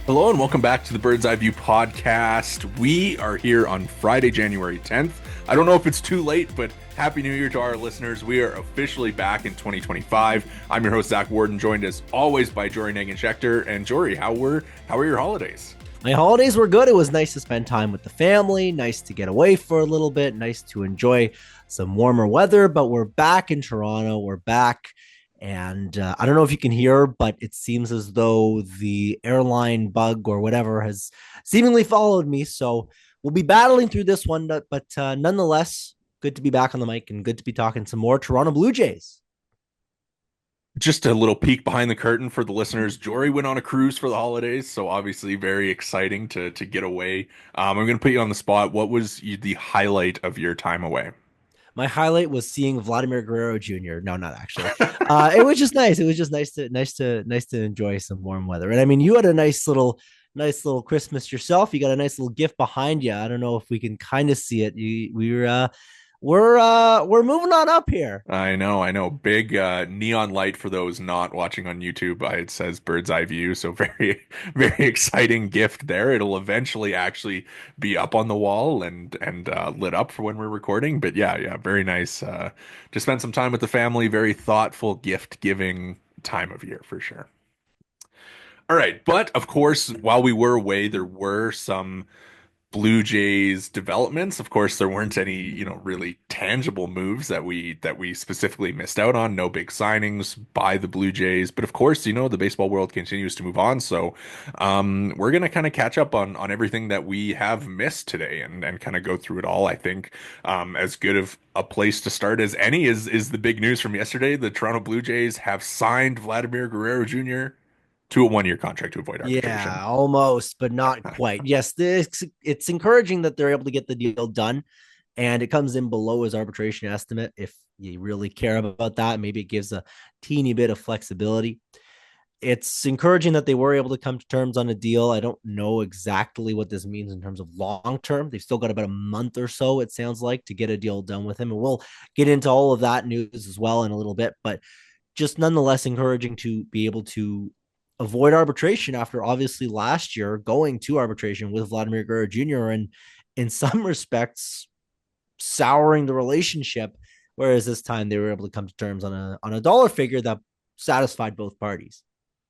Hello and welcome back to the Bird's Eye View podcast. We are here on Friday, January 10th. I don't know if it's too late, but Happy New Year to our listeners. We are officially back in 2025. I'm your host, Zach Worden, joined as always by Jori Negin-Shecter. And Jori, how were your holidays? My holidays were good. It was nice to spend time with the family, nice to get away for a little bit, nice to enjoy some warmer weather. But we're back in Toronto. We're back. And I don't know if you can hear, but it seems as though the airline bug or whatever has seemingly followed me. So we'll be battling through this one. But nonetheless, good to be back on the mic and good to be talking some more Toronto Blue Jays. Just a little peek behind the curtain for the listeners. Jory went on a cruise for the holidays, so obviously very exciting to get away. I'm going to put you on the spot. What was the highlight of your time away? My highlight was seeing Vladimir Guerrero Jr. No, not actually. It was just nice. It was just nice to enjoy some warm weather. And I mean, you had a nice little Christmas yourself. You got a nice little gift behind you. I don't know if we can kind of see it. We're moving on up here. I know. Big neon light for those not watching on YouTube. It says bird's eye view, so very, very exciting gift there. It'll eventually actually be up on the wall and lit up for when we're recording. But yeah, very nice. To spend some time with the family. Very thoughtful gift giving time of year for sure. All right, but of course, while we were away, there were some Blue Jays developments. Of course, there weren't any, really tangible moves that we specifically missed out on. No big signings by the Blue Jays, but of course, the baseball world continues to move on. So, we're gonna kind of catch up on everything that we have missed today and kind of go through it all. I think, as good of a place to start as any is the big news from yesterday. The Toronto Blue Jays have signed Vladimir Guerrero Jr. to a one-year contract to avoid arbitration. Yeah, almost, but not quite. Yes, it's encouraging that they're able to get the deal done, and it comes in below his arbitration estimate. If you really care about that, maybe it gives a teeny bit of flexibility. It's encouraging that they were able to come to terms on a deal. I don't know exactly what this means in terms of long term. They've still got about a month or so, it sounds like, to get a deal done with him. And we'll get into all of that news as well in a little bit. But just nonetheless encouraging to be able to avoid arbitration after obviously last year going to arbitration with Vladimir Guerrero Jr. and in some respects souring the relationship. Whereas this time they were able to come to terms on a dollar figure that satisfied both parties.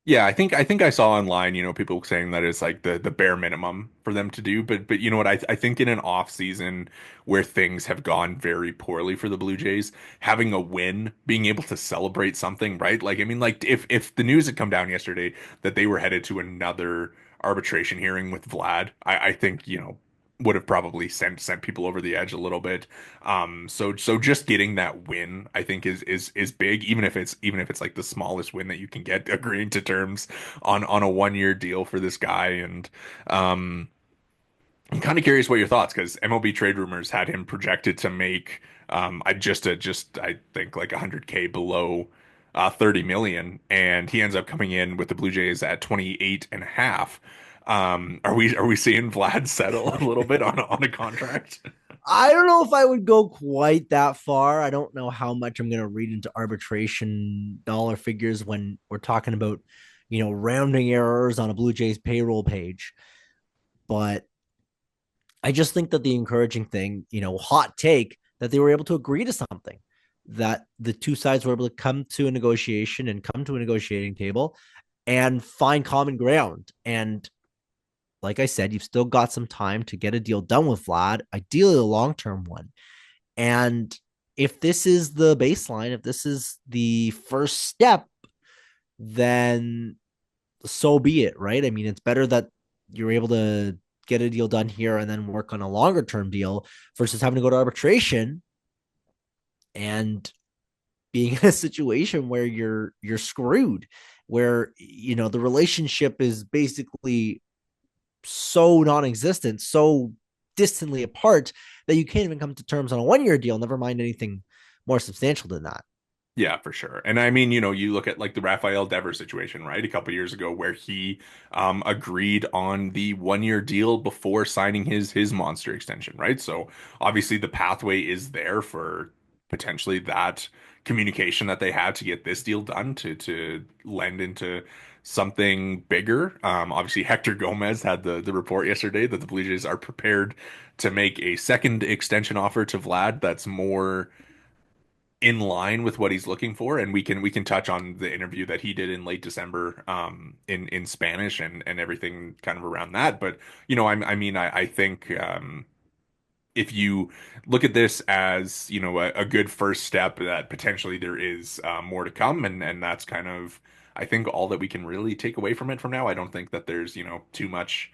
Yeah, I think I saw online, people saying that it's like the bare minimum for them to do, but you know what? I think in an off season where things have gone very poorly for the Blue Jays, having a win, being able to celebrate something, right? Like I mean, like if the news had come down yesterday that they were headed to another arbitration hearing with Vlad, I think, would have probably sent people over the edge a little bit. So just getting that win, I think is big, even if it's like the smallest win that you can get, agreeing to terms on a 1 year deal for this guy. And um, I'm kind of curious what your thoughts, because MLB trade rumors had him projected to make I think like 100K below 30 million, and he ends up coming in with the Blue Jays at 28 and a half. Are we seeing Vlad settle a little bit on a contract? I don't know if I would go quite that far. I don't know how much I'm going to read into arbitration dollar figures when we're talking about, rounding errors on a Blue Jays payroll page. But I just think that the encouraging thing, hot take, that they were able to agree to something, that the two sides were able to come to a negotiation and come to a negotiating table and find common ground. And like I said, you've still got some time to get a deal done with Vlad, ideally a long term one. And if this is the baseline, if this is the first step, then so be it, right? I mean, it's better that you're able to get a deal done here and then work on a longer term deal versus having to go to arbitration and being in a situation where you're screwed, where the relationship is basically so non-existent, so distantly apart that you can't even come to terms on a 1 year deal, never mind anything more substantial than that. Yeah, for sure. And I mean, you look at like the Rafael Devers situation, right? A couple years ago where he agreed on the 1 year deal before signing his monster extension, right? So obviously the pathway is there for potentially that communication that they had to get this deal done to lend into something bigger. Obviously, Hector Gomez had the report yesterday that the Blue Jays are prepared to make a second extension offer to Vlad that's more in line with what he's looking for, and we can touch on the interview that he did in late December in Spanish and everything kind of around that. But I think if you look at this as a good first step, that potentially there is more to come, and that's kind of I think all that we can really take away from it from now. I don't think that there's too much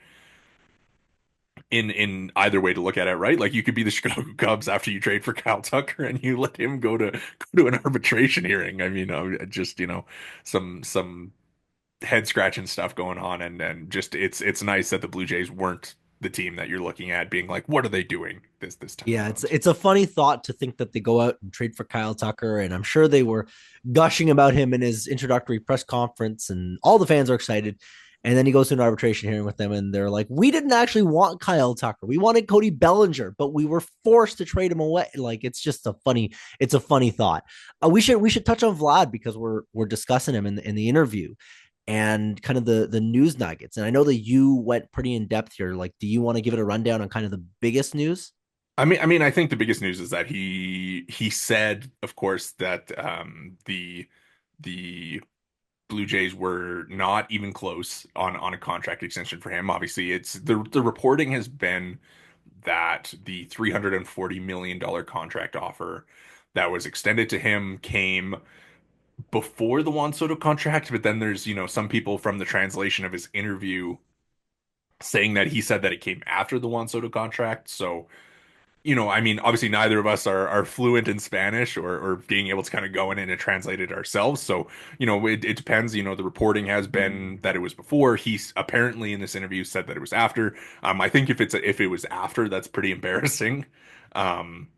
in either way to look at it, right? Like you could be the Chicago Cubs after you trade for Kyle Tucker and you let him go to an arbitration hearing. I mean, just some head scratching stuff going on, and just it's nice that the Blue Jays weren't the team that you're looking at being like, what are they doing this time Yeah, it's around? it's a funny thought to think that they go out and trade for Kyle Tucker, and I'm sure they were gushing about him in his introductory press conference, and all the fans are excited. And then he goes to an arbitration hearing with them, and they're like, "We didn't actually want Kyle Tucker. We wanted Cody Bellinger, but we were forced to trade him away." Like it's a funny thought. We should touch on Vlad because we're discussing him in the interview and kind of the news nuggets. And I know that you went pretty in depth here. Like, do you want to give it a rundown on kind of the biggest news? I think the biggest news is that he said, of course, that the Blue Jays were not even close on a contract extension for him. Obviously, it's the reporting has been that the $340 million contract offer that was extended to him came before the Juan Soto contract, but then there's, some people from the translation of his interview saying that he said that it came after the Juan Soto contract. So obviously neither of us are fluent in Spanish or being able to kind of go in and translate it ourselves. So, it depends. The reporting has been that it was before. He's apparently in this interview said that it was after. I think if it was after, that's pretty embarrassing. Um,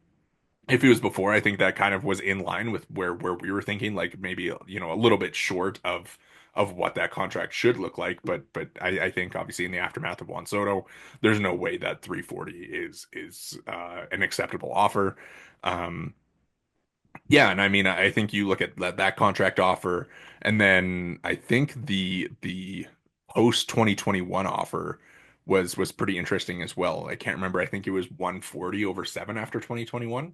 if it was before, I think that kind of was in line with where we were thinking, like maybe a little bit short of what that contract should look like. But I think obviously in the aftermath of Juan Soto, there's no way that 340 is an acceptable offer. Um, yeah, and I mean I think you look at that contract offer, and then I think the post 2021 offer was pretty interesting as well. I can't remember. I think it was 140 over 7 after 2021.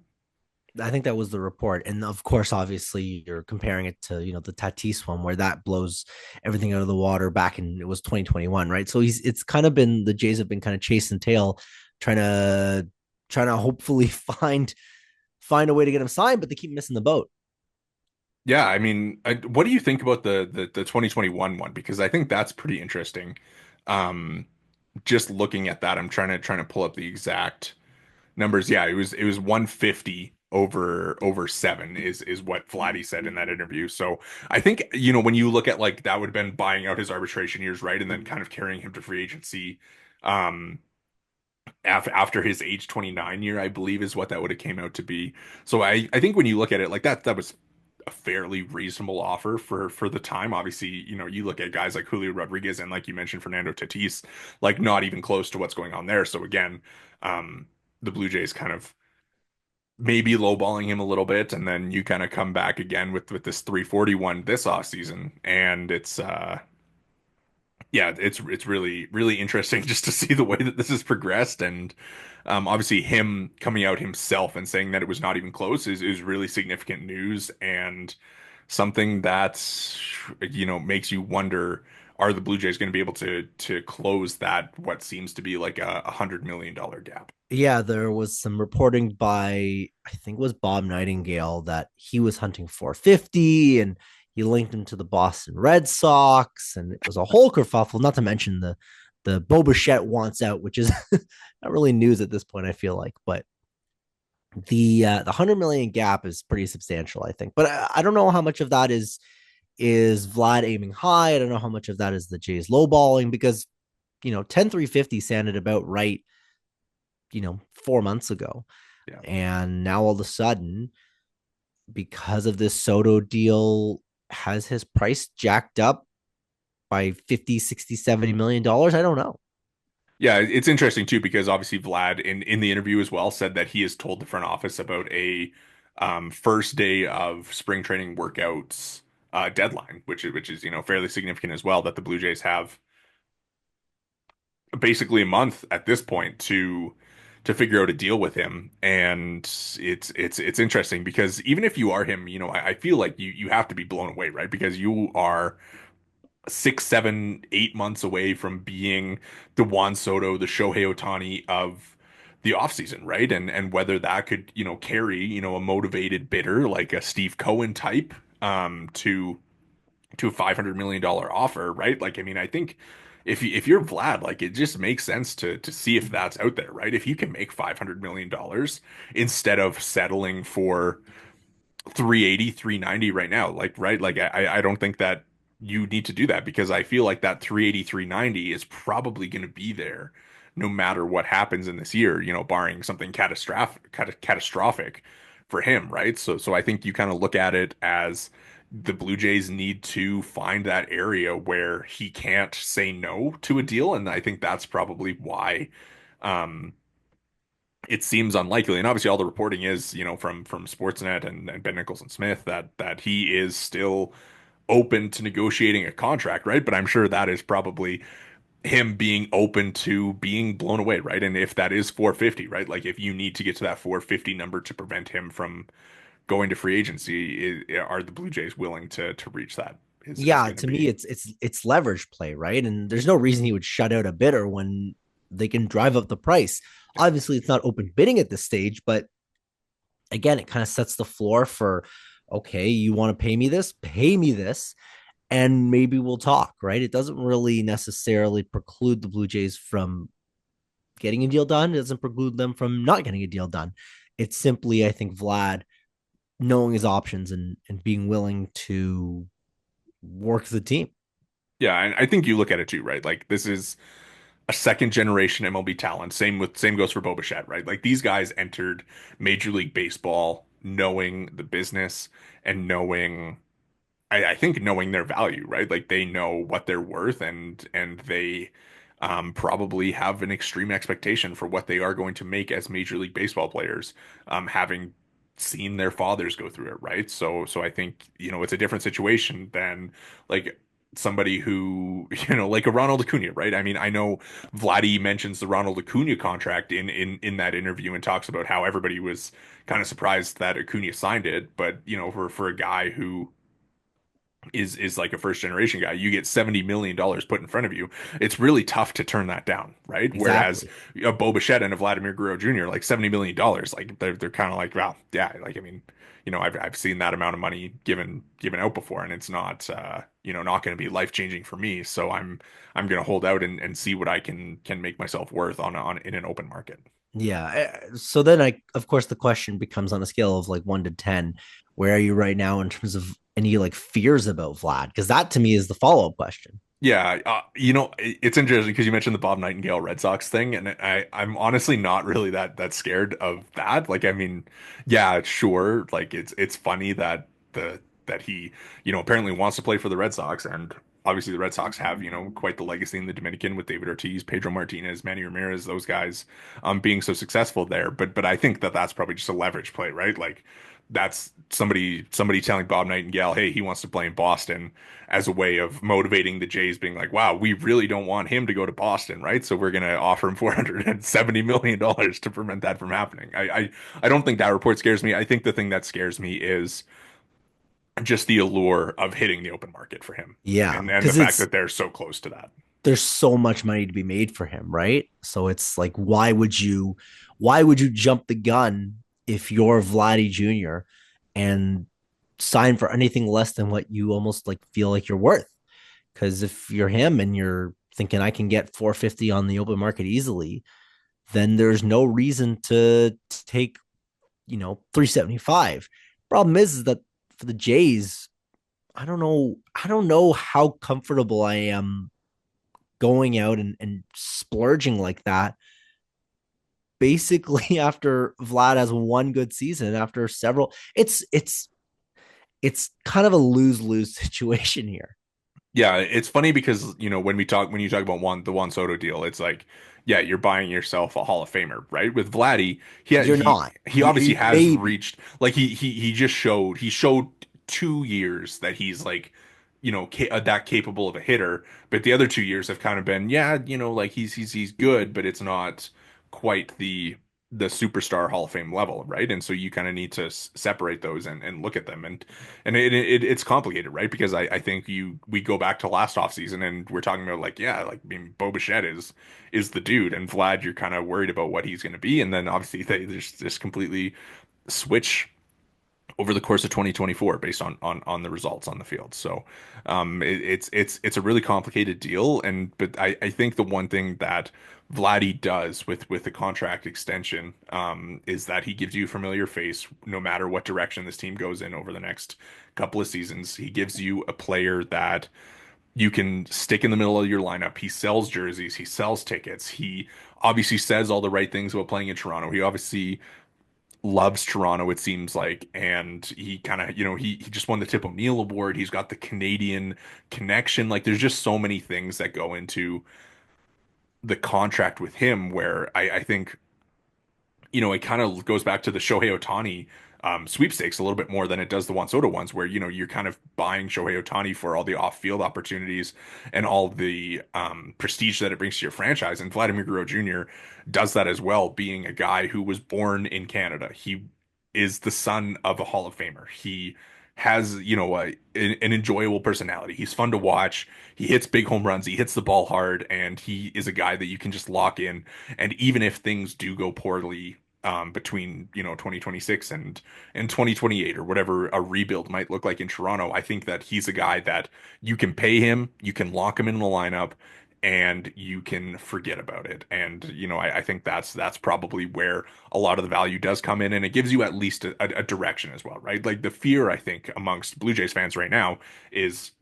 I think that was the report. And of course, obviously, you're comparing it to, the Tatis one where that blows everything out of the water back in it was 2021, right? So it's kind of been the Jays have been kind of chasing tail, trying to hopefully find a way to get him signed, but they keep missing the boat. Yeah, I mean, what do you think about the 2021 one? Because I think that's pretty interesting. Um, just looking at that, I'm trying to pull up the exact numbers. Yeah, it was 150 over 7 is what Vladdy said in that interview. So I think, when you look at like that would have been buying out his arbitration years, right? And then kind of carrying him to free agency. Um, after his age 29 year, I believe is what that would have came out to be. So I think when you look at it like that was a fairly reasonable offer for the time. Obviously, you look at guys like Julio Rodriguez and like you mentioned Fernando Tatis, like not even close to what's going on there. So again, um, the Blue Jays kind of maybe lowballing him a little bit, and then you kind of come back again with this 341 this offseason, and it's yeah, it's really really interesting just to see the way that this has progressed, and obviously him coming out himself and saying that it was not even close is really significant news and something that makes you wonder, are the Blue Jays going to be able to close that what seems to be like a $100 million gap? Yeah, there was some reporting by I think it was Bob Nightingale that he was hunting 450 and he linked him to the Boston Red Sox and it was a whole kerfuffle, not to mention the Bo Bichette wants out, which is not really news at this point, I feel like, but the 100 million gap is pretty substantial, I think. But I don't know how much of that is Vlad aiming high. I don't know how much of that is the Jays lowballing because 10,350 sounded about right 4 months ago. Yeah. And now all of a sudden, because of this Soto deal, has his price jacked up by 50, 60, $70 million? I don't know. Yeah, it's interesting too because obviously Vlad in the interview as well said that he has told the front office about a first day of spring training workouts deadline, which is fairly significant as well, that the Blue Jays have basically a month at this point to figure out a deal with him. And it's interesting because even if you are him, I feel like you have to be blown away, right? Because you are 6, 7, 8 months away from being the Juan Soto, the Shohei Ohtani of the offseason, right? And whether that could, carry, a motivated bidder like a Steve Cohen type to a $500 million offer, right? Like, I mean, I think if you're Vlad, like it just makes sense to see if that's out there, right? If you can make $500 million instead of settling for 380, 390 right now. Like, right? Like I don't think that you need to do that because I feel like that 380, 390 is probably going to be there no matter what happens in this year, barring something catastrophic for him, right? So I think you kind of look at it as the Blue Jays need to find that area where he can't say no to a deal, and I think that's probably why um it seems unlikely. And obviously, all the reporting is, from Sportsnet and Ben Nicholson Smith that he is still open to negotiating a contract, right? But I'm sure that is probably him being open to being blown away, right? And if that is 450, right? Like if you need to get to that 450 number to prevent him from going to free agency, are the Blue Jays willing to reach that? Is Yeah, going to to me, be. it's leverage play, right? And there's no reason he would shut out a bidder when they can drive up the price. Obviously, it's not open bidding at this stage, but again, it kind of sets the floor for, okay, you want to pay me this, and maybe we'll talk, right? It doesn't really necessarily preclude the Blue Jays from getting a deal done. It doesn't preclude them from not getting a deal done. It's simply, I think, Vlad knowing his options and being willing to work the team. Yeah, and I think you look at it too, right? Like this is a second generation MLB talent. Same goes for Bo Bichette, right? Like these guys entered Major League Baseball knowing the business and I think knowing their value, right? Like they know what they're worth and they probably have an extreme expectation for what they are going to make as Major League Baseball players, having seen their fathers go through it, right? So I think, it's a different situation than like somebody who, like a Ronald Acuna, right? I mean, I know Vladdy mentions the Ronald Acuna contract in that interview and talks about how everybody was kind of surprised that Acuna signed it, but for a guy who is like a first generation guy, you get $70 million put in front of you. It's really tough to turn that down, right? Whereas Exactly. a Bo Bichette and a Vladimir Guerrero Jr., like $70 million, like they're kind of like, wow, yeah, like I mean, I've seen that amount of money given out before, and it's not not going to be life changing for me. So I'm going to hold out and see what I can make myself worth on in an open market. Yeah. So then of course the question becomes on a scale of like 1 to 10, where are you right now in terms of any like fears about Vlad? Because that to me is the follow-up question. Yeah, it's interesting because you mentioned the Bob Nightingale Red Sox thing, and I'm honestly not really that scared of that. Like, I mean, yeah, sure, like it's funny that he, apparently wants to play for the Red Sox, and obviously the Red Sox have, quite the legacy in the Dominican with David Ortiz, Pedro Martinez, Manny Ramirez, those guys, being so successful there. But I think that that's probably just a leverage play, right? Like, that's somebody telling Bob Nightingale, hey, he wants to play in Boston as a way of motivating the Jays, being like, wow, we really don't want him to go to Boston, right? So we're going to offer him $470 million to prevent that from happening. I don't think that report scares me. I think the thing that scares me is just the allure of hitting the open market for him Yeah, and the because fact it's that they're so close to that. there's so much money to be made for him, right? So it's like, why would you jump the gun if you're Vladdy Jr. and sign for anything less than what you almost like feel like you're worth? Because if you're him and you're thinking I can get 450 on the open market easily, then there's no reason to take 375. Problem is that for the Jays, I don't know how comfortable I am going out and splurging like that. Basically, after Vlad has one good season, after several, it's kind of a lose lose situation here. Yeah, it's funny because, when you talk about the Juan Soto deal, it's like, yeah, you're buying yourself a Hall of Famer, right? With Vladdy, You're not. he obviously has Maybe. reached, like, he just showed 2 years that he's like, that capable of a hitter, but the other 2 years have kind of been, yeah, like he's good, but it's not quite the superstar Hall of Fame level, right? And so you kind of need to separate those and look at them, and it's complicated, right? Because I think we go back to last offseason and we're talking about, like, yeah, like, I mean, Bo Bichette is the dude, and Vlad, you're kind of worried about what he's going to be, and then obviously they just completely switch over the course of 2024 based on the results on the field. So it's a really complicated deal, and but I think the one thing that Vladdy does with the contract extension is that he gives you a familiar face no matter what direction this team goes in over the next couple of seasons. He gives you a player that you can stick in the middle of your lineup. He sells jerseys, he sells tickets. He obviously says all the right things about playing in Toronto. He obviously loves Toronto, it seems like, and he kind of, he just won the Tip O'Neill Award. He's got the Canadian connection. Like, there's just so many things that go into the contract with him where I think, it kind of goes back to the Shohei Ohtani sweepstakes a little bit more than it does the Juan Soto ones, where you're kind of buying Shohei Ohtani for all the off-field opportunities and all the prestige that it brings to your franchise. And Vladimir Guerrero Jr. does that as well, being a guy who was born in Canada. He is the son of a Hall of Famer. He has, an enjoyable personality. He's fun to watch. He hits big home runs. He hits the ball hard, and he is a guy that you can just lock in. And even if things do go poorly between 2026 and 2028 or whatever a rebuild might look like in Toronto, I think that he's a guy that you can pay him, you can lock him in the lineup, and you can forget about it. And I think that's probably where a lot of the value does come in, and it gives you at least a direction as well, right? Like, the fear I think amongst Blue Jays fans right now is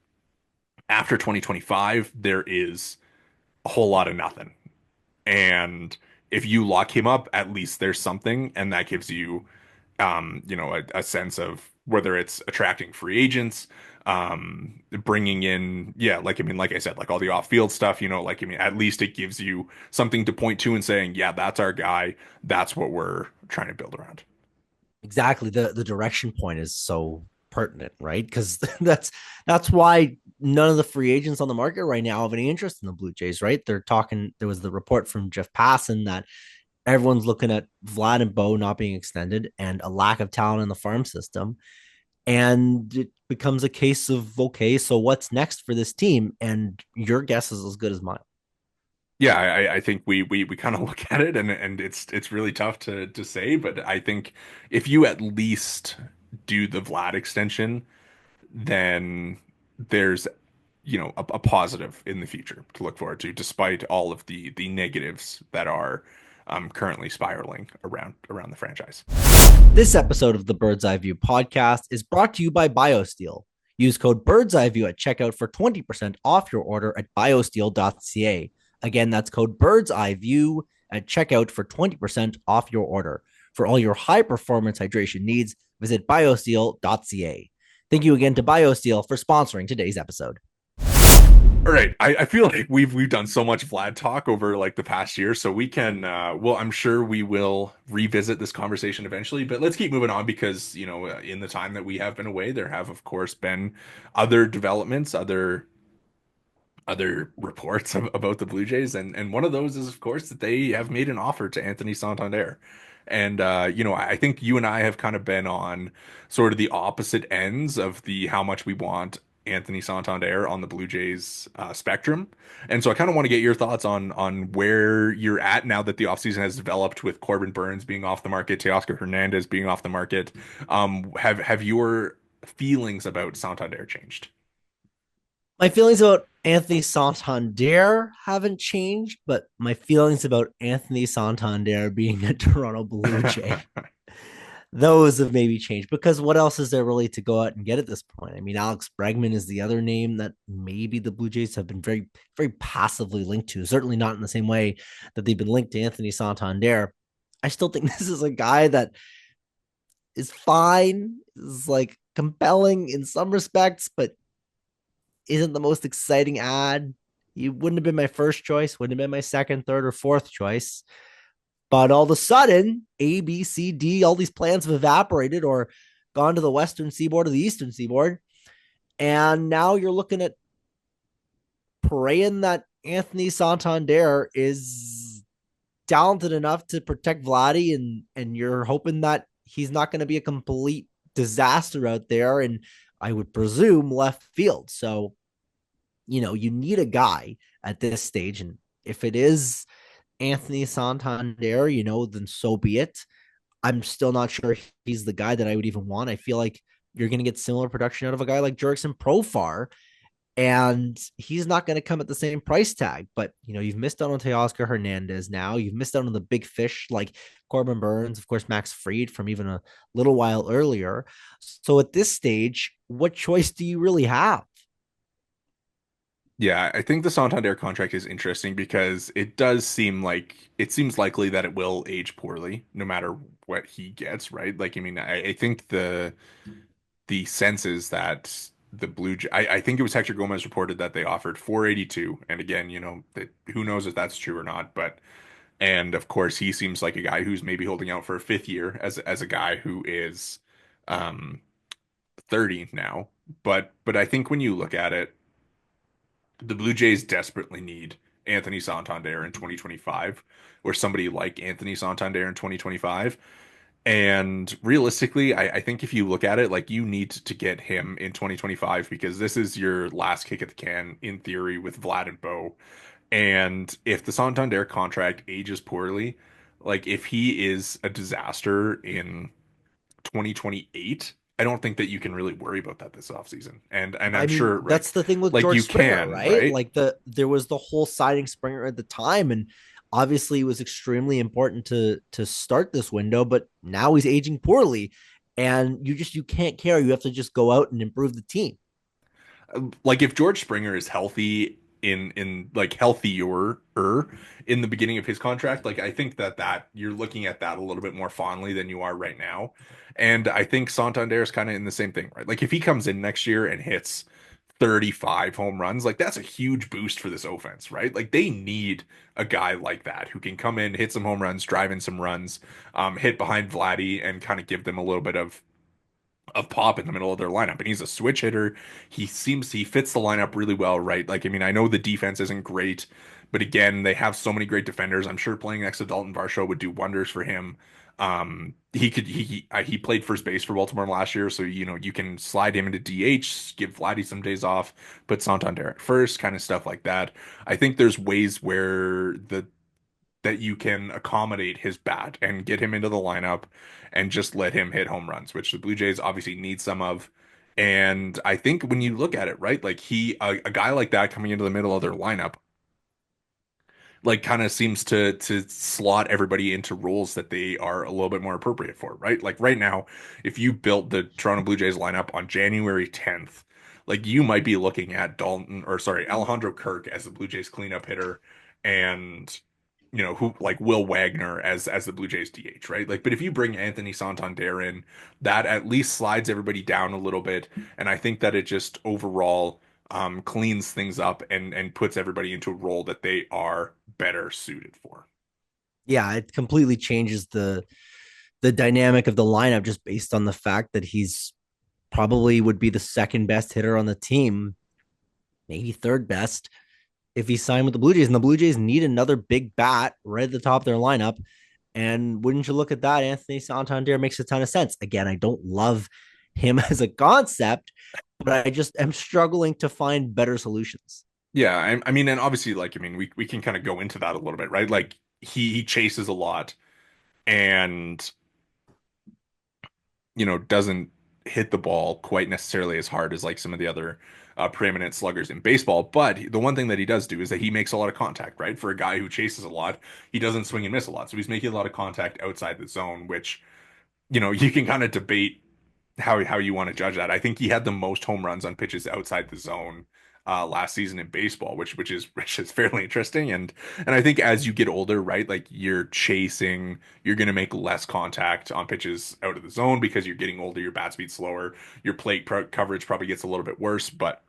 after 2025 there is a whole lot of nothing. And if you lock him up, at least there's something, and that gives you, a sense of whether it's attracting free agents, bringing in, yeah, like, I mean, like I said, like all the off-field stuff, like, I mean, at least it gives you something to point to and saying, yeah, that's our guy. That's what we're trying to build around. Exactly. The direction point is so pertinent, right? Because that's why none of the free agents on the market right now have any interest in the Blue Jays, right? They're talking. There was the report from Jeff Passan that everyone's looking at Vlad and Bo not being extended and a lack of talent in the farm system. And it becomes a case of, okay, so what's next for this team? And your guess is as good as mine. Yeah, I think we kind of look at it, and it's really tough to say, but I think if you at least do the Vlad extension, then there's, a positive in the future to look forward to, despite all of the negatives that are currently spiraling around the franchise. This episode of the Bird's Eye View podcast is brought to you by BioSteel. Use code Bird's Eye View at checkout for 20% off your order at biosteel.ca. Again, that's code Bird's Eye View at checkout for 20% off your order. For all your high performance hydration needs, visit biosteel.ca. Thank you again to BioSteel for sponsoring today's episode. All right, I feel like we've done so much Vlad talk over like the past year, so we can well, I'm sure we will revisit this conversation eventually, but let's keep moving on because, in the time that we have been away, there have of course been other developments, other reports about the Blue Jays, and one of those is of course that they have made an offer to Anthony Santander. And I think you and I have kind of been on sort of the opposite ends of the how much we want Anthony Santander on the Blue Jays spectrum. And so I kind of want to get your thoughts on where you're at now that the offseason has developed with Corbin Burns being off the market, Teoscar Hernandez being off the market. Have your feelings about Santander changed? My feelings about Anthony Santander haven't changed, but my feelings about Anthony Santander being a Toronto Blue Jay, those have maybe changed because what else is there really to go out and get at this point? I mean, Alex Bregman is the other name that maybe the Blue Jays have been very, very passively linked to, certainly not in the same way that they've been linked to Anthony Santander. I still think this is a guy that is fine, is like compelling in some respects, but isn't the most exciting ad. He wouldn't have been my first choice, wouldn't have been my second, third, or fourth choice. But all of a sudden, A, B, C, D, all these plans have evaporated or gone to the Western Seaboard or the Eastern Seaboard. And now you're looking at praying that Anthony Santander is talented enough to protect Vladdy, and you're hoping that he's not going to be a complete disaster out there. And I would presume left field. So, you need a guy at this stage. And if it is Anthony Santander, then so be it. I'm still not sure he's the guy that I would even want. I feel like you're going to get similar production out of a guy like Jurickson Profar, and he's not going to come at the same price tag. But you've missed out on Teoscar Hernandez. Now you've missed out on the big fish like Corbin Burns, of course, Max Fried from even a little while earlier. So at this stage, what choice do you really have? Yeah, I think the Santander contract is interesting because it seems likely that it will age poorly no matter what he gets, right? Like, I mean, I think the sense is that I think it was Hector Gomez reported that they offered 482, and again, who knows if that's true or not, but and of course he seems like a guy who's maybe holding out for a fifth year as a guy who is um 30 now, but I think when you look at it, the Blue Jays desperately need Anthony Santander in 2025, or somebody like Anthony Santander in 2025. And realistically, I think if you look at it, like you need to get him in 2025 because this is your last kick at the can in theory with Vlad and Bo. And if the Santander contract ages poorly, like if he is a disaster in 2028, I don't think that you can really worry about that this offseason. And I I'm mean, sure, that's the thing with like George you Springer, can, right? right? Like there was the whole signing Springer at the time, and obviously it was extremely important to start this window, but now he's aging poorly, and you can't care. You have to just go out and improve the team. Like if George Springer is healthy in like healthier in the beginning of his contract, like I think that you're looking at that a little bit more fondly than you are right now. And I think Santander is kind of in the same thing, right? Like if he comes in next year and hits 35 home runs, like that's a huge boost for this offense, right? Like they need a guy like that who can come in, hit some home runs, drive in some runs, hit behind Vladdy and kind of give them a little bit of pop in the middle of their lineup. And he's a switch hitter. He fits the lineup really well, right? Like, I mean, I know the defense isn't great, but again, they have so many great defenders. I'm sure playing next to Dalton Varsho would do wonders for him. He played first base for Baltimore last year, so you can slide him into DH, give Vladdy some days off, put Santander at first, kind of stuff like that. I think there's ways where the that you can accommodate his bat and get him into the lineup and just let him hit home runs, which the Blue Jays obviously need some of. And I think when you look at it, right, like a guy like that coming into the middle of their lineup, like kind of seems to slot everybody into roles that they are a little bit more appropriate for, right? Like right now, if you built the Toronto Blue Jays lineup on January 10th, like you might be looking at Alejandro Kirk as the Blue Jays cleanup hitter and who like Will Wagner as the Blue Jays DH, right? Like, but if you bring Anthony Santander in, that at least slides everybody down a little bit, and I think that it just overall cleans things up and puts everybody into a role that they are better suited for. Yeah, it completely changes the dynamic of the lineup just based on the fact that he's probably would be the second best hitter on the team, maybe third best if he signed with the Blue Jays. And the Blue Jays need another big bat right at the top of their lineup. And wouldn't you look at that? Anthony Santander makes a ton of sense. Again, I don't love him as a concept, but I just am struggling to find better solutions. Yeah, I mean, and obviously, like, I mean, we can kind of go into that a little bit, right? Like, he chases a lot and doesn't hit the ball quite necessarily as hard as like some of the other preeminent sluggers in baseball. But the one thing that he does do is that he makes a lot of contact, right? For a guy who chases a lot, he doesn't swing and miss a lot. So he's making a lot of contact outside the zone, which, you can kind of debate how you want to judge that. I think he had the most home runs on pitches outside the zone last season in baseball, which is fairly interesting. And I think as you get older, right, like you're gonna make less contact on pitches out of the zone because you're getting older, your bat speed's slower, your coverage probably gets a little bit worse. But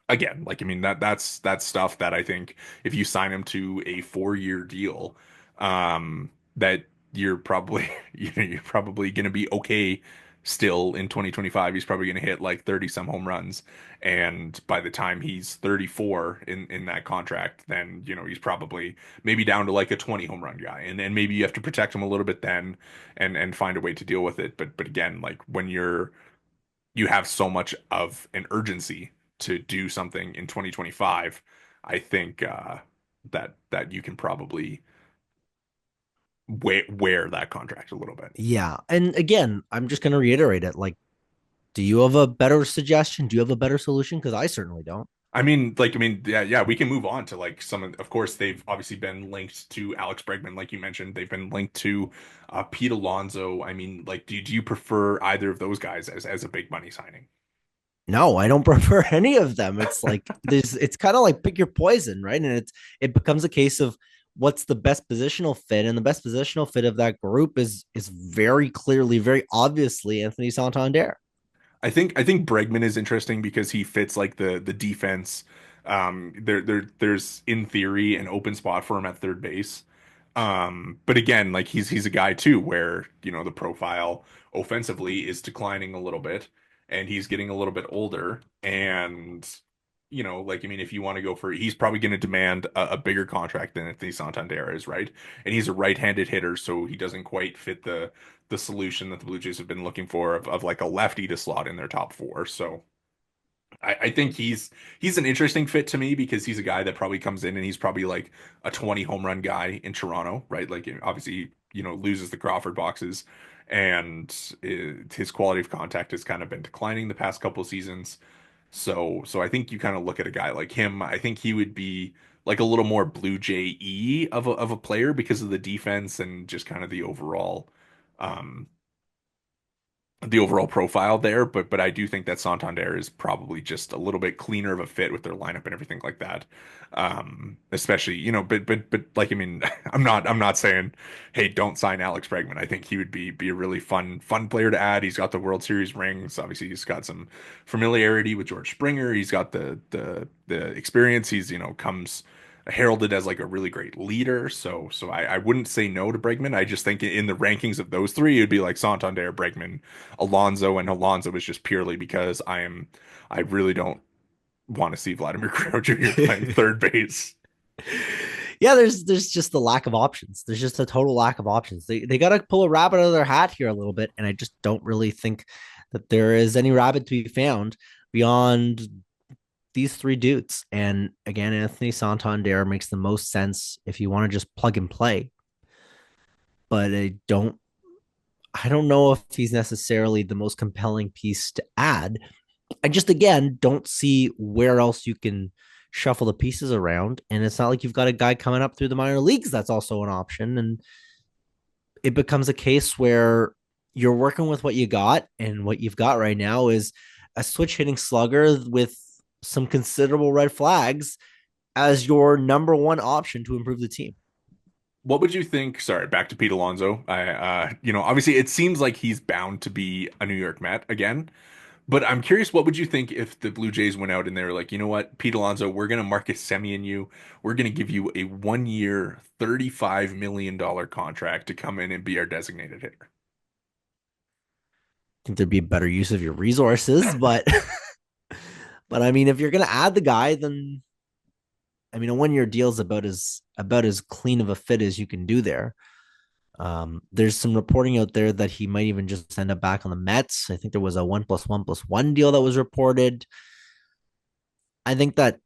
again, like I mean that's stuff that I think if you sign him to a 4-year deal, that you're probably you're probably going to be okay still in 2025. He's probably going to hit like 30 some home runs, and by the time he's 34 in that contract, then he's probably maybe down to like a 20 home run guy, and then maybe you have to protect him a little bit then, and find a way to deal with it. But again, like when you have so much of an urgency to do something in 2025, I think that you can probably wear that contract a little bit. Yeah. And again, I'm just going to reiterate it. Like, do you have a better suggestion? Do you have a better solution? Because I certainly don't. Yeah, yeah, we can move on to like of course, they've obviously been linked to Alex Bregman, like you mentioned. They've been linked to Pete Alonso. I mean, like, do you prefer either of those guys as a big money signing? No, I don't prefer any of them. It's like it's kind of like pick your poison, right? And it becomes a case of what's the best positional fit, and the best positional fit of that group is very clearly, very obviously Anthony Santander. I think Bregman is interesting because he fits like the defense. There's in theory an open spot for him at third base. But again, like he's a guy too where, the profile offensively is declining a little bit and he's getting a little bit older. And, like I mean, if you want to go for, he's probably going to demand a bigger contract than Anthony Santander is, right? And he's a right-handed hitter, so he doesn't quite fit the solution that the Blue Jays have been looking for of like a lefty to slot in their top four. So I think he's an interesting fit to me because he's a guy that probably comes in and he's probably like a 20 home run guy in Toronto, right? Like obviously, loses the Crawford boxes and his quality of contact has kind of been declining the past couple seasons. So I think you kind of look at a guy like him. I think he would be like a little more Blue Jay-y of a player because of the defense and just kind of um the overall profile there, but I do think that Santander is probably just a little bit cleaner of a fit with their lineup and everything like that. Especially, but like I mean, I'm not saying, hey, don't sign Alex Bregman. I think he would be a really fun player to add. He's got the World Series rings. Obviously, he's got some familiarity with George Springer. He's got the experience. He's, comes heralded as like a really great leader. So I wouldn't say no to Bregman. I just think in the rankings of those three, it'd be like Santander, Bregman, Alonso, and Alonso is just purely because I really don't want to see Vladimir Guerrero Jr. playing third base. Yeah, there's just the lack of options. There's just a total lack of options. They got to pull a rabbit out of their hat here a little bit, and I just don't really think that there is any rabbit to be found beyond these three dudes. And again, Anthony Santander makes the most sense if you want to just plug and play. But I don't know if he's necessarily the most compelling piece to add. I just again don't see where else you can shuffle the pieces around. And it's not like you've got a guy coming up through the minor leagues that's also an option. And it becomes a case where you're working with what you got, and what you've got right now is a switch hitting slugger with some considerable red flags as your number one option to improve the team. What would you think? Sorry, back to Pete Alonso. Obviously it seems like he's bound to be a New York Met again. But I'm curious, what would you think if the Blue Jays went out and they were like, you know what, Pete Alonso, we're going to Marcus Semien you. We're going to give you a 1-year, $35 million contract to come in and be our designated hitter. I think there'd be a better use of your resources, but but I mean, if you're gonna add the guy, then I mean, a 1 year deal is about as clean of a fit as you can do there. There's some reporting out there that he might even just end up back on the Mets. I think there was a 1+1+1 deal that was reported. I think that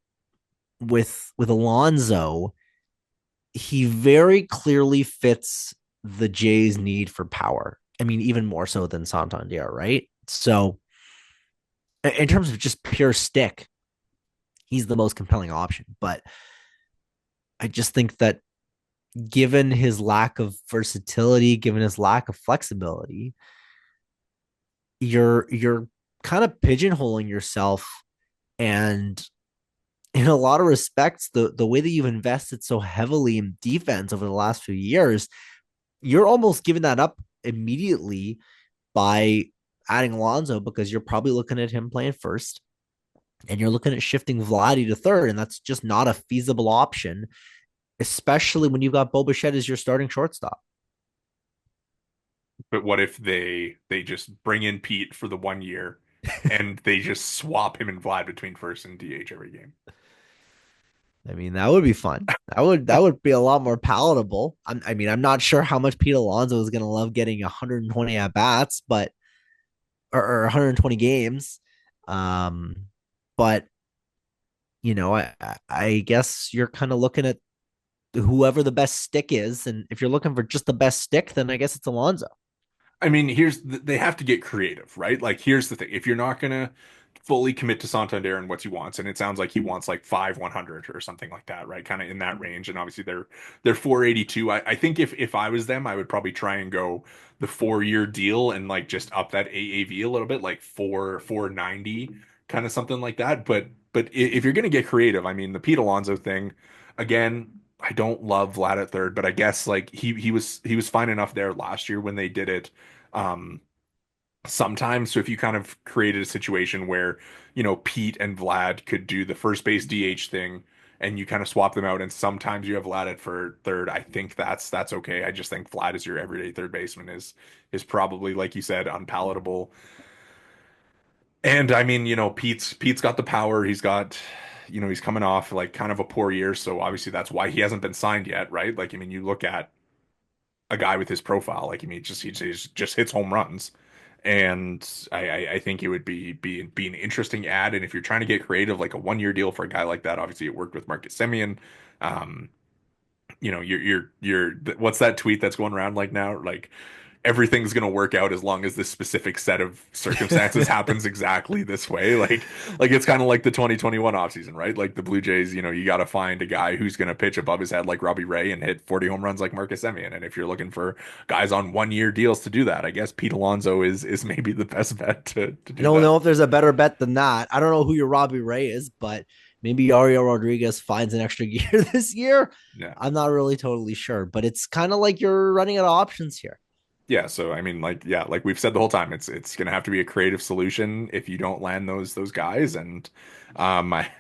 with Alonzo, he very clearly fits the Jays' need for power. I mean, even more so than Santander, right? So, in terms of just pure stick, he's the most compelling option. But I just think that given his lack of versatility, given his lack of flexibility, you're kind of pigeonholing yourself. And in a lot of respects, the way that you've invested so heavily in defense over the last few years, you're almost giving that up immediately by adding Alonzo, because you're probably looking at him playing first. and you're looking at shifting Vladdy to third, and that's just not a feasible option, especially when you've got Bo Bichette as your starting shortstop. But what if they just bring in Pete for the 1 year and they just swap him and Vlad between first and DH every game? I mean, that would be fun. That would be a lot more palatable. I'm not sure how much Pete Alonso is going to love getting 120 at bats, but or 120 games. Um, but I guess you're kind of looking at whoever the best stick is, and if you're looking for just the best stick, then I guess it's Alonso. I mean, they have to get creative, right? Like, here's the thing: if you're not gonna fully commit to Santander and what he wants, and it sounds like he wants like 5/100 or something like that, right? Kind of in that range. And obviously they're 482. I think if I was them, I would probably try and go the 4 year deal and like just up that AAV a little bit, like 490, kind of something like that. But if you're gonna get creative, I mean, the Pete Alonso thing, again. I don't love Vlad at third, but I guess like he was fine enough there last year when they did it um sometimes. So if you kind of created a situation where, Pete and Vlad could do the first base DH thing and you kind of swap them out and sometimes you have Vlad at for third, I think that's okay. I just think Vlad is your everyday third baseman is probably, like you said, unpalatable. And I mean, Pete's got the power. He's coming off like kind of a poor year, so obviously that's why he hasn't been signed yet, right? Like, I mean, you look at a guy with his profile, like, I mean, he just hits home runs. And I think it would be an interesting ad. And if you're trying to get creative, like a 1 year deal for a guy like that, obviously it worked with Marcus Semien. Um, you're what's that tweet that's going around like now? Like everything's gonna work out as long as this specific set of circumstances happens exactly this way. Like it's kind of like the 2021 offseason, right? Like the Blue Jays, you got to find a guy who's gonna pitch above his head like Robbie Ray and hit 40 home runs like Marcus Semien. And if you're looking for guys on 1 year deals to do that, I guess Pete Alonso is maybe the best bet to I do don't that. know if there's a better bet than that. I don't know who your Robbie Ray is, but maybe Ariel Rodriguez finds an extra gear this year. Yeah. I'm not really totally sure, but it's kind of like you're running out of options here. Yeah, so I mean, like, yeah, like we've said the whole time, it's gonna have to be a creative solution if you don't land those guys. And I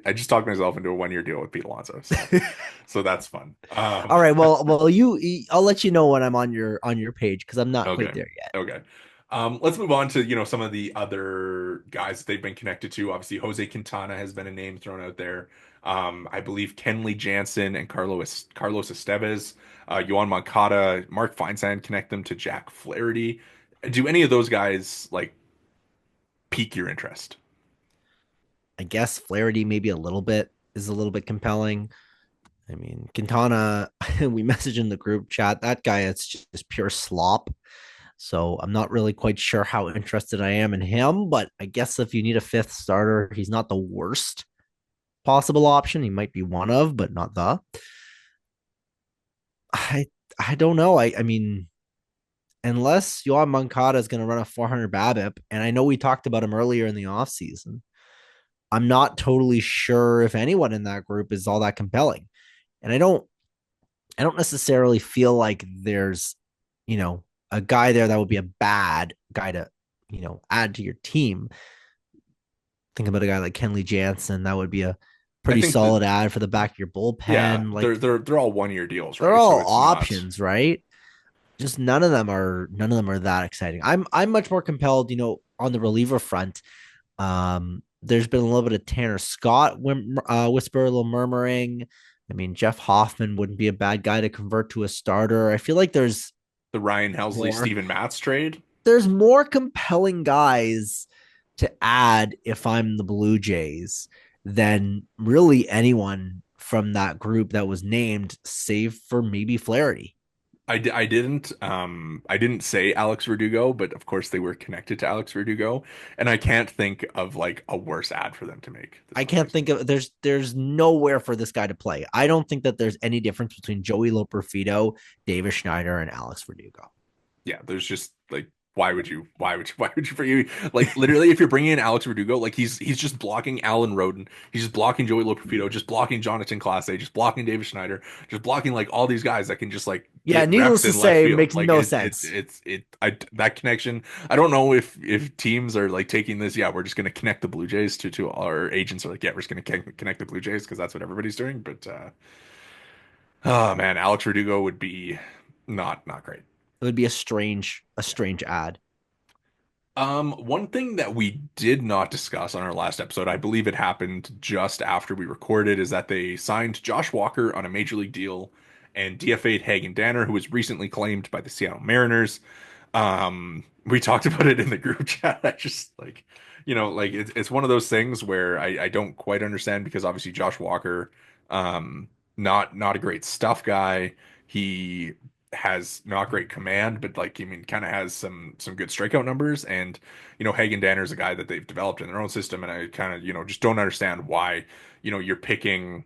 I just talked myself into a 1 year deal with Pete Alonso, so that's fun. All right, well, I'll let you know when I'm on your page because I'm not quite Okay, there yet. okay. Let's move on to some of the other guys that they've been connected to. Obviously, Jose Quintana has been a name thrown out there. I believe Kenley Jansen and Carlos Estevez, Yohan Moncada, Mark Feinsand connect them to Jack Flaherty. Do any of those guys like pique your interest? I guess Flaherty maybe a little bit compelling. I mean, Quintana, we messaged in the group chat. That guy, it's just pure slop. So I'm not really quite sure how interested I am in him, but I guess if you need a fifth starter, he's not the worst possible option. He might be one of, but not the. I I don't know. I mean, unless Yohan Moncada is going to run a 400 BABIP, and I know we talked about him earlier in the offseason, I'm not totally sure if anyone in that group is all that compelling. And I don't necessarily feel like there's, you know, a guy there that would be a bad guy to, add to your team. Think about a guy like Kenley Jansen. That would be a I pretty think that, solid ad for the back of your yeah, bullpen. they're Like they're they're all 1 year deals, they're right? So all it's not. options, right? Just none of them are that exciting. I'm much more compelled, on the reliever front. There's been a little bit of Tanner Scott whisper, a little murmuring. I mean, Jeff Hoffman wouldn't be a bad guy to convert to a starter. I feel like The Ryan Helsley, more Steven Matz trade. there's more compelling guys to add if I'm the Blue Jays than really anyone from that group that was named, save for maybe Flaherty. I didn't say Alex Verdugo, but of course they were connected to Alex Verdugo, and I can't think of like a worse ad for them to make this I can't offseason. think of there's nowhere for this guy to play. I don't think that there's any difference between Joey Loperfido, Davis Schneider, and Alex Verdugo. Yeah, there's just like why would you bring like literally if you're bringing in Alex Verdugo, like he's just blocking Alan Roden, he's just blocking Joey Lopapito, just blocking Jonathan Clase, just blocking David Schneider, just blocking like all these guys that can just like Yeah, get needless reps to in left say, field. makes Like no sense. that connection. I don't know if teams are like taking this. Yeah, we're just gonna connect the Blue Jays to our agents are like, yeah, we're just gonna connect the Blue Jays because that's what everybody's doing. But oh man, Alex Verdugo would be not great. It would be a strange ad. One thing that we did not discuss on our last episode, I believe it happened just after we recorded, is that they signed Josh Walker on a major league deal and DFA'd Hagen Danner, who was recently claimed by the Seattle Mariners. We talked about it in the group chat. I just like, like it's one of those things where I don't quite understand because obviously Josh Walker, um, not a great stuff guy. He has not great command, but like I mean, kind of has some good strikeout numbers. And Hagen Danner is a guy that they've developed in their own system, and I kind of just don't understand why you're picking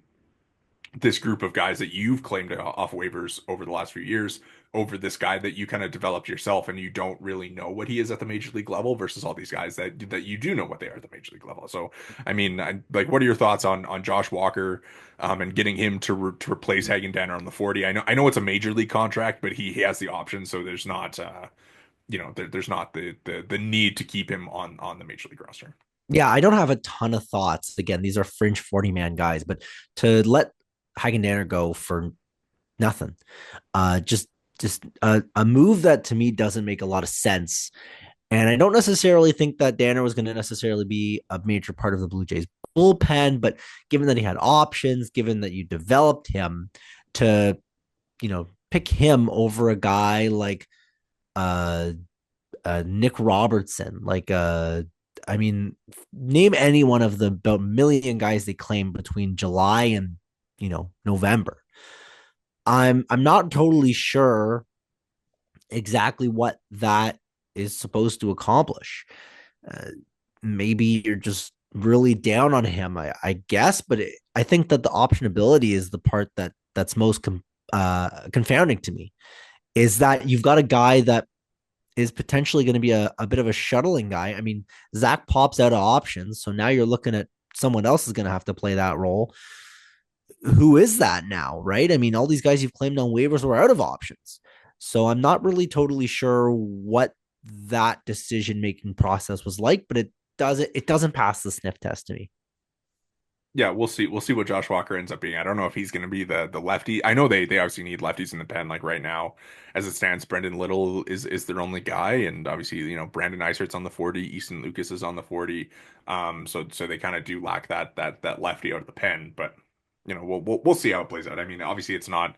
this group of guys that you've claimed off waivers over the last few years over this guy that you kind of developed yourself and you don't really know what he is at the major league level versus all these guys that you do know what they are at the major league level. So, I mean, like, what are your thoughts on Josh Walker and getting him to replace Hagen Danner on the 40? I know it's a major league contract, but he has the option, so there's not there's not the need to keep him on the major league roster. Yeah, I don't have a ton of thoughts. Again, these are fringe 40-man guys, but to let Hagendanner go for nothing, just a move that to me doesn't make a lot of sense. And I don't necessarily think that Danner was going to necessarily be a major part of the Blue Jays bullpen, but given that he had options, given that you developed him to, pick him over a guy like uh, Nick Robertson, I mean, name any one of the about million guys they claim between July and November. I'm not totally sure exactly what that is supposed to accomplish. Uh, Maybe you're just really down on him, I guess, but I think that the optionability is the part that's most confounding to me. Is that you've got a guy that is potentially going to be a bit of a shuttling guy. I mean, Zach pops out of options, so now you're looking at someone else is going to have to play that role. Who is that now, right? I mean, all these guys you've claimed on waivers were out of options. So I'm not really totally sure what that decision making process was like, but it doesn't pass the sniff test to me. Yeah, we'll see. We'll see what Josh Walker ends up being. I don't know if he's going to be the lefty. I know they obviously need lefties in the pen. Like right now, as it stands, Brendan Little is their only guy, and obviously Brandon Eisert's on the 40, Easton Lucas is on the 40. So they kind of do lack that lefty out of the pen. But we'll see how it plays out. I mean, obviously it's not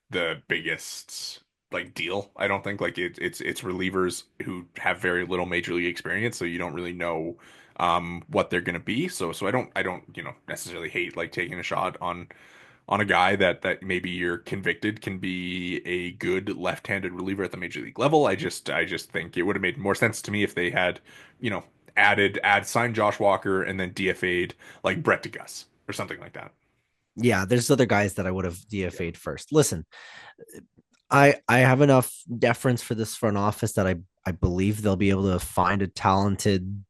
the biggest like deal. I don't think like it's relievers who have very little major league experience, so you don't really know what they're going to be. So I don't necessarily hate like taking a shot on a guy that maybe you're convicted can be a good left-handed reliever at the major league level. I just think it would have made more sense to me if they had, you know, signed Josh Walker and then DFA'd like Brett DeGus or something like that. Yeah, there's other guys that I would have Yeah. DFA'd first. Listen, I have enough deference for this front office that I believe they'll be able to find a talented,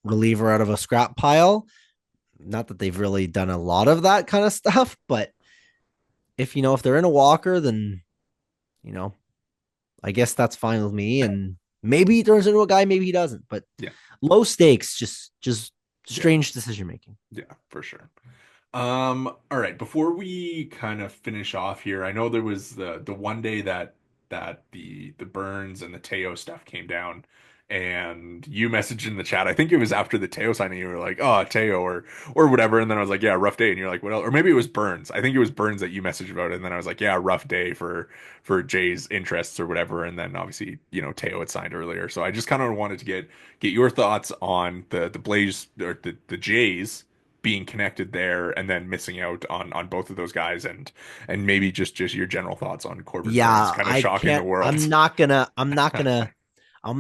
reliever out of a scrap pile. Not that they've really done a lot of that kind of stuff, but if they're in a Walker, then you know, I guess that's fine with me. And maybe he turns into a guy, maybe he doesn't. But Yeah. low stakes, just Yeah. strange decision making. Yeah, for sure. All right, before we kind of finish off here, I know there was the one day that the Burns and the Teo stuff came down and you messaged in the chat. I think it was after the Teo signing, you were like, "Oh, Teo or whatever." And then I was like, "Yeah, rough day." And you're like, "What else?" Or maybe it was Burns. I think it was Burns that you messaged about it. And then I was like, "Yeah, rough day for Jay's interests or whatever." And then obviously, Teo had signed earlier. So I just kind of wanted to get your thoughts on the Blaze or the Jays being connected there and then missing out on both of those guys and maybe just your general thoughts on Corbin Burns Yeah, kind of I shocking the can't. world. I'm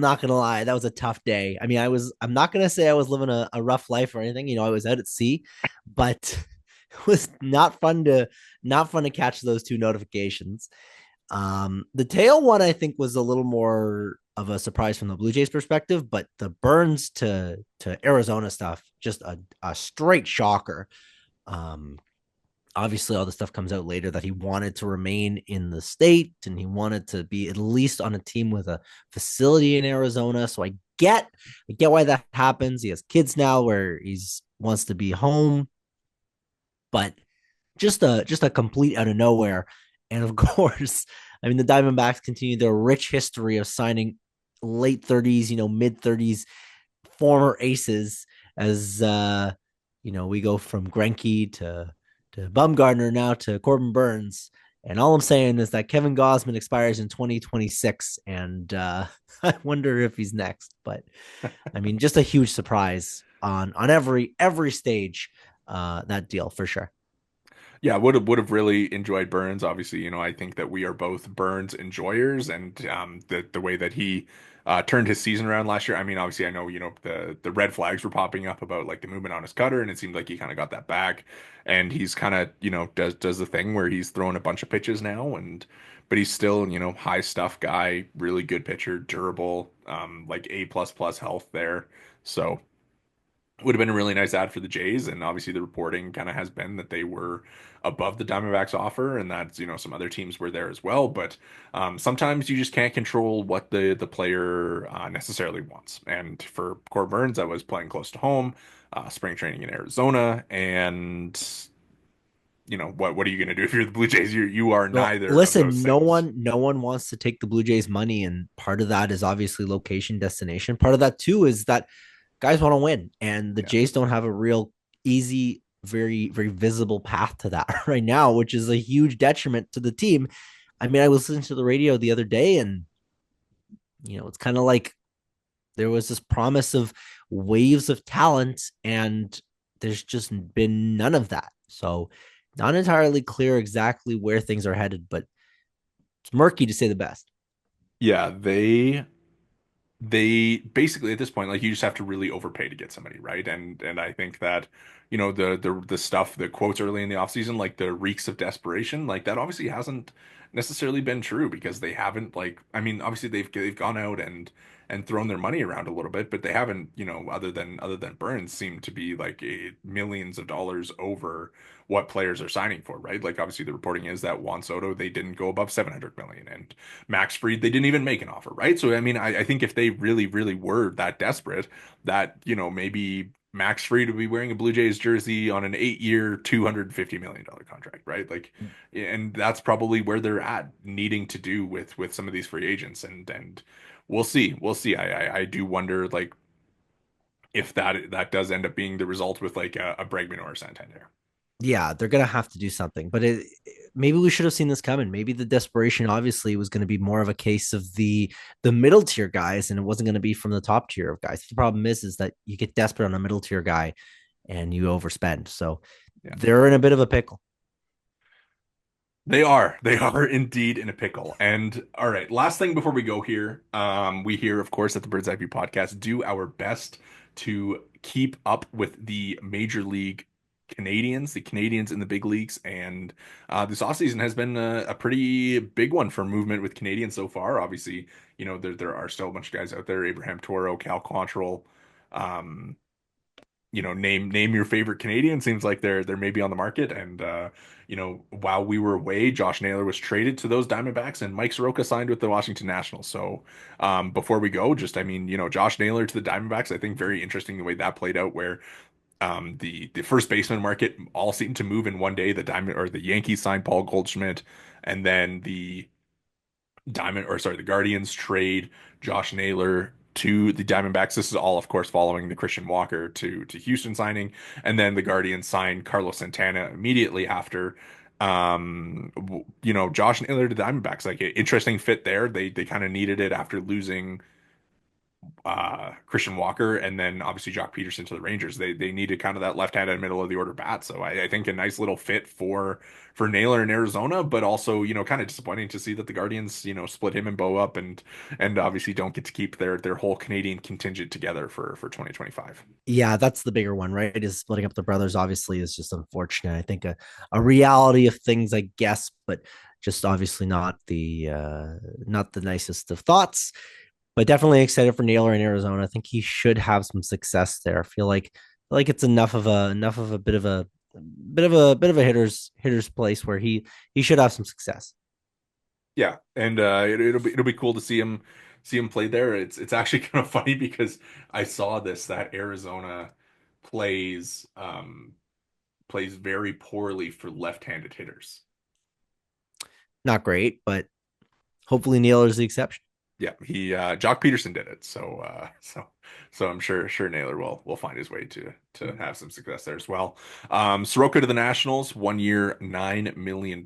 not gonna lie. That was a tough day. I mean, I'm not gonna say I was living a rough life or anything. I was out at sea, but it was not fun to catch those two notifications. The tail one I think was a little more of a surprise from the Blue Jays perspective, but the Burns to Arizona stuff, just a straight shocker. Um, Obviously all the stuff comes out later that he wanted to remain in the state and he wanted to be at least on a team with a facility in Arizona. So I get why that happens. He has kids now where he's wants to be home, but just a complete out of nowhere. And of course, I mean the Diamondbacks continue their rich history of signing late 30s, mid 30s former aces as we go from Greinke to Bumgarner now to Corbin Burns. And all I'm saying is that Kevin Gosman expires in 2026, and I wonder if he's next. But I mean, just a huge surprise on every stage. That deal for sure. Yeah, would have really enjoyed Burns. Obviously, I think that we are both Burns enjoyers, and the way that he turned his season around last year. I mean, obviously, I know the red flags were popping up about like the movement on his cutter, and it seemed like he kind of got that back, and he's kind of does the thing where he's throwing a bunch of pitches now, and but he's still high stuff guy, really good pitcher, durable, like A plus plus health there. So would have been a really nice ad for the Jays. And obviously, the reporting kind of has been that they were above the Diamondbacks offer, and that some other teams were there as well. But sometimes you just can't control what the player necessarily wants. And for Corbin Burns, that was playing close to home, spring training in Arizona, and what are you going to do if you're the Blue Jays? You are Well, neither of those listen, no things. one no one wants to take the Blue Jays money, and part of that is obviously location, destination. Part of that too is that guys want to win, and the Yeah. Jays don't have a real easy, very, very visible path to that right now, which is a huge detriment to the team. I mean, I was listening to the radio the other day, and it's kind of like there was this promise of waves of talent, and there's just been none of that. So, not entirely clear exactly where things are headed, but it's murky to say the best. Yeah, they basically at this point like you just have to really overpay to get somebody right, and I think that the stuff, the quotes early in the offseason, like the reeks of desperation, like that obviously hasn't necessarily been true because they haven't, like, I mean, obviously they've gone out and thrown their money around a little bit, but they haven't, other than Burns, seemed to be like millions of dollars over what players are signing for, right? Like obviously the reporting is that Juan Soto, they didn't go above 700 million, and Max Fried, they didn't even make an offer, right? So I mean, I think if they really, really were that desperate, that maybe Max Fried would be wearing a Blue Jays jersey on an 8-year, $250 million contract, right? Like, and that's probably where they're at, needing to do with some of these free agents, and we'll see. I do wonder like if that does end up being the result with like a Bregman or a Santander. Yeah, they're gonna have to do something. But maybe we should have seen this coming. Maybe the desperation obviously was going to be more of a case of the middle tier guys, and it wasn't going to be from the top tier of guys. The problem is that you get desperate on a middle tier guy, and you overspend. So Yeah. they're in a bit of a pickle. They are. They are indeed in a pickle. And all right, last thing before we go here, we here, of course, at the Bird's Eye View podcast, do our best to keep up with the major league Canadians, the Canadians in the big leagues. And this offseason has been a pretty big one for movement with Canadians so far. Obviously, there are still a bunch of guys out there, Abraham Toro, Cal Quantrill, um, name your favorite Canadian. Seems like they're maybe on the market. And while we were away, Josh Naylor was traded to those Diamondbacks, and Mike Soroka signed with the Washington Nationals. So before we go, just I mean, Josh Naylor to the Diamondbacks, I think very interesting the way that played out, where the first baseman market all seemed to move in one day. The Yankees signed Paul Goldschmidt, and then the Guardians trade Josh Naylor to the Diamondbacks. This is all, of course, following the Christian Walker to Houston signing, and then the Guardians signed Carlos Santana immediately after. Josh Naylor to the Diamondbacks, like an interesting fit there. They kind of needed it after losing Christian Walker and then obviously Jock Peterson to the Rangers. They needed kind of that left-handed middle of the order bat. So I think a nice little fit for Naylor in Arizona, but also, kind of disappointing to see that the Guardians, split him and Bo up and obviously don't get to keep their whole Canadian contingent together for 2025. Yeah, that's the bigger one, right? Is splitting up the brothers obviously is just unfortunate. I think a reality of things, I guess, but Just obviously not the nicest of thoughts, but definitely excited for Naylor in Arizona. I think he should have some success there. I feel like it's enough of a bit of a hitter's place where he should have some success. Yeah, and it'll be cool to see him play there. It's actually kind of funny because I saw this that Arizona plays plays very poorly for left-handed hitters. Not great, but hopefully Naylor's the exception. Yeah, he Jock Peterson did it. So I'm sure Naylor will find his way to have some success there as well. Soroka to the Nationals, 1 year, $9 million.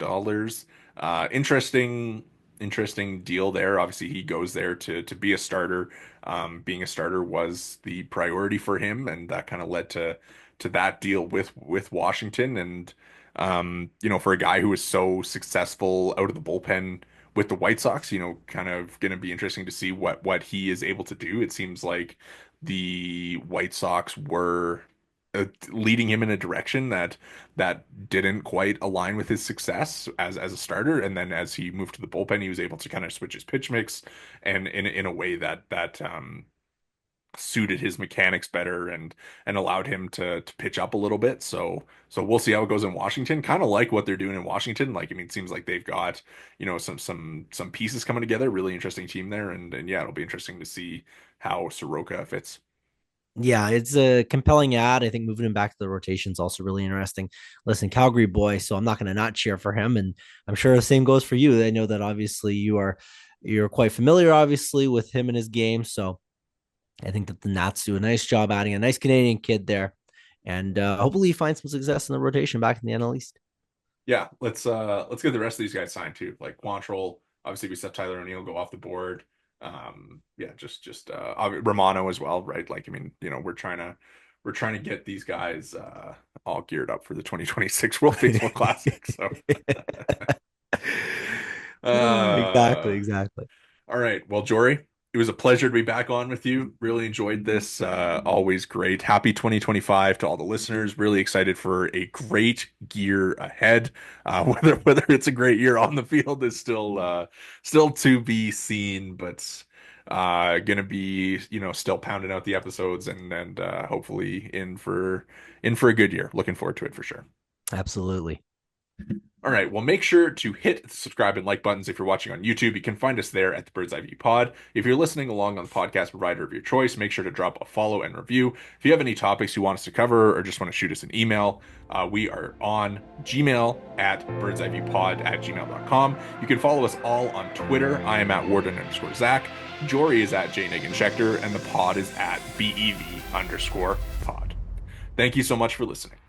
Interesting deal there. Obviously, he goes there to be a starter. Being a starter was the priority for him, and that kind of led to that deal with Washington. And for a guy who was so successful out of the bullpen with the White Sox, kind of going to be interesting to see what he is able to do. It seems like the White Sox were leading him in a direction that didn't quite align with his success as a starter, and then as he moved to the bullpen, he was able to kind of switch his pitch mix and in a way that suited his mechanics better and allowed him to pitch up a little bit. So we'll see how it goes in Washington. Kind of like what they're doing in Washington. Like, I mean, it seems like they've got, some pieces coming together. Really interesting team there. And yeah, it'll be interesting to see how Soroka fits. Yeah, it's a compelling ad. I think moving him back to the rotation is also really interesting. Listen, Calgary boy, so I'm not going to not cheer for him, and I'm sure the same goes for you. I know that obviously you're quite familiar, obviously, with him and his game. So I think that the Nats do a nice job adding a nice Canadian kid there, and hopefully he finds some success in the rotation back in the NL East. Yeah, let's get the rest of these guys signed too. Like Quantrill, obviously we said Tyler O'Neill go off the board. Yeah, just Romano as well, right? Like, I mean, we're trying to get these guys all geared up for the 2026 World Baseball Classic. So Exactly, uh exactly. all right. Well, Jory, it was a pleasure to be back on with you. Really enjoyed this. Always great. Happy 2025 to all the listeners. Really excited for a great year ahead. Whether it's a great year on the field is still to be seen, but gonna be still pounding out the episodes and hopefully in for a good year. Looking forward to it for sure. Absolutely. All right. Well, make sure to hit the subscribe and like buttons if you're watching on YouTube. You can find us there at the Bird's Eye View Pod. If you're listening along on the podcast provider of your choice, make sure to drop a follow and review. If you have any topics you want us to cover or just want to shoot us an email, we are on Gmail at birdseyeviewpod@gmail.com. You can follow us all on Twitter. I am at Worden_Zach. Jori is at Jori Negin-Shecter, and the pod is at BEV_pod. Thank you so much for listening.